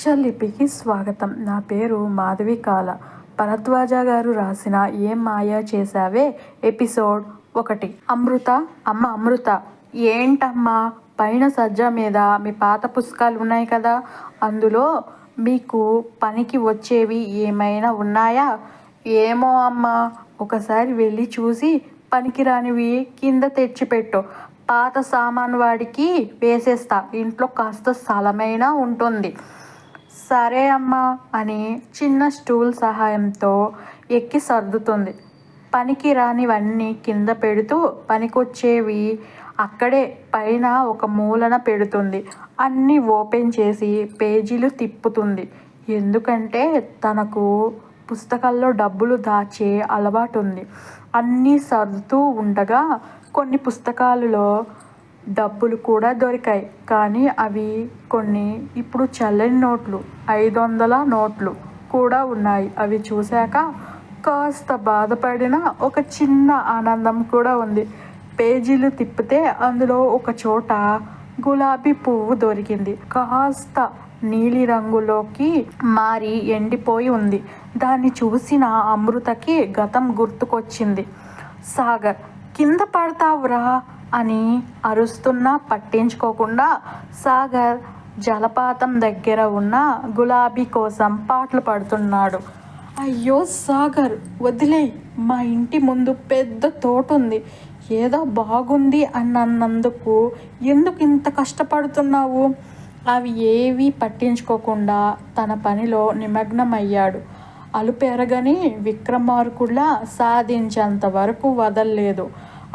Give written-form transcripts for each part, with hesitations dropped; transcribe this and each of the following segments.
అక్షరలిపికి స్వాగతం. నా పేరు మాధవికాల. భరద్వాజ గారు రాసిన ఏం మాయా చేశావే ఎపిసోడ్ 1. అమృత, అమ్మ అమృత, ఏంటమ్మా పైన సజ్జ మీద మీ పాత పుస్తకాలు ఉన్నాయి కదా, అందులో మీకు పనికి వచ్చేవి ఏమైనా ఉన్నాయా? ఏమో అమ్మా, ఒకసారి వెళ్ళి చూసి పనికిరానివి కింద తెచ్చిపెట్టు. పాత సామాను వాడికి వేసేస్తా, ఇంట్లో కాస్త స్థలమైనా ఉంటుంది. సరే అమ్మా అని చిన్న స్టూల్ సహాయంతో ఎక్కి సర్దుతుంది. పనికి రానివన్నీ కింద పెడుతూ పనికొచ్చేవి అక్కడే పైన ఒక మూలన పెడుతుంది. అన్నీ ఓపెన్ చేసి పేజీలు తిప్పుతుంది. ఎందుకంటే తనకు పుస్తకాల్లో డబ్బులు దాచే అలవాటు ఉంది. అన్నీ సర్దుతూ ఉండగా కొన్ని పుస్తకాలలో డబ్బులు కూడా దొరికాయి. కానీ అవి కొన్ని ఇప్పుడు చెల్లని నోట్లు, 500 నోట్లు కూడా ఉన్నాయి. అవి చూశాక కాస్త బాధపడిన ఒక చిన్న ఆనందం కూడా ఉంది. పేజీలు తిప్పితే అందులో ఒక చోట గులాబీ పువ్వు దొరికింది. కాస్త నీలి రంగులోకి మారి ఎండిపోయి ఉంది. దాన్ని చూసిన అమృతకి గతం గుర్తుకొచ్చింది. సాగర్, కింద పడతావురా అని అరుస్తున్నా పట్టించుకోకుండా సాగర్ జలపాతం దగ్గర ఉన్న గులాబీ కోసం పాటలు పాడుతున్నాడు. అయ్యో సాగర్, వదిలేయ్, మా ఇంటి ముందు పెద్ద తోట ఉంది, ఏదో బాగుంది అన్నందుకు ఎందుకు ఇంత కష్టపడుతున్నావు? అవి ఏవీ పట్టించుకోకుండా తన పనిలో నిమగ్నమయ్యాడు. అలుపెరగని విక్రమార్కుడిలా సాధించేంత వరకు వదల్లేదు.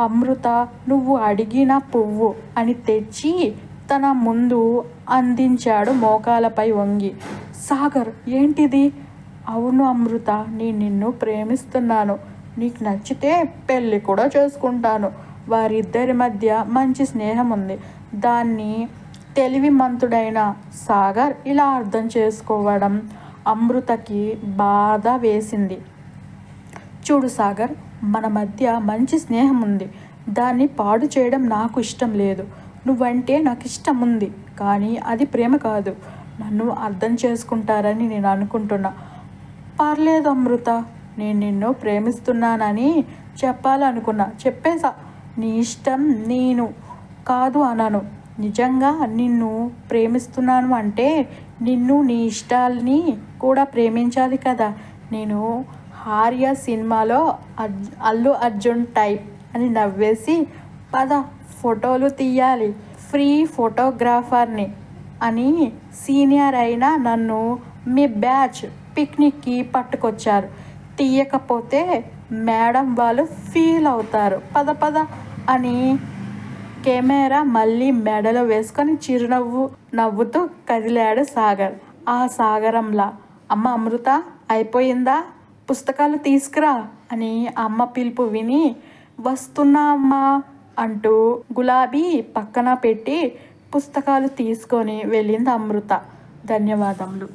అమృత, నువ్వు అడిగిన పువ్వు అని తెచ్చి తన ముందు అందించాడు మోకాలపై వంగి. సాగర్, ఏంటిది? అవును అమృత, నేను నిన్ను ప్రేమిస్తున్నాను. నీకు నచ్చితే పెళ్ళి కూడా చేసుకుంటాను. వారిద్దరి మధ్య మంచి స్నేహం ఉంది. దాన్ని తెలివిమంతుడైన సాగర్ ఇలా అర్థం చేసుకోవడం అమృతకి బాధ వేసింది. చూడు సాగర్, మన మధ్య మంచి స్నేహం ఉంది. దాన్ని పాడు చేయడం నాకు ఇష్టం లేదు. నువ్వంటే నాకు ఇష్టం ఉంది, కానీ అది ప్రేమ కాదు. నన్ను అర్థం చేసుకుంటారని నేను అనుకుంటున్నా. పర్లేదు అమృత, నేను నిన్ను ప్రేమిస్తున్నానని చెప్పాలనుకున్నా, చెప్పేసా. నీ ఇష్టం, నేను కాదు అనను. నిజంగా నిన్ను ప్రేమిస్తున్నాను అంటే నిన్ను, నీ ఇష్టాల్ని కూడా ప్రేమించాలి కదా. నేను ఆర్య సినిమాలో అల్లు అర్జున్ టైప్ అని నవ్వేసి, పద ఫోటోలు తీయాలి, ఫ్రీ ఫోటోగ్రాఫర్ని అని సీనియర్ అయిన నన్ను మీ బ్యాచ్ పిక్నిక్కి పట్టుకొచ్చారు. తీయకపోతే మేడం వాళ్ళు ఫీల్ అవుతారు. పద పద అని కెమెరా మళ్ళీ మెడలో వేసుకొని చిరునవ్వు నవ్వుతూ కదిలాడు సాగర్. ఆ సాగరంలా, అమ్మ అమృత, అయిపోయిందా? పుస్తకాలు తీసుకురా అని అమ్మ పిలుపు విని, వస్తున్నా అమ్మా అంటూ గులాబీ పక్కన పెట్టి పుస్తకాలు తీసుకొని వెళ్ళింది అమృత. ధన్యవాదములు.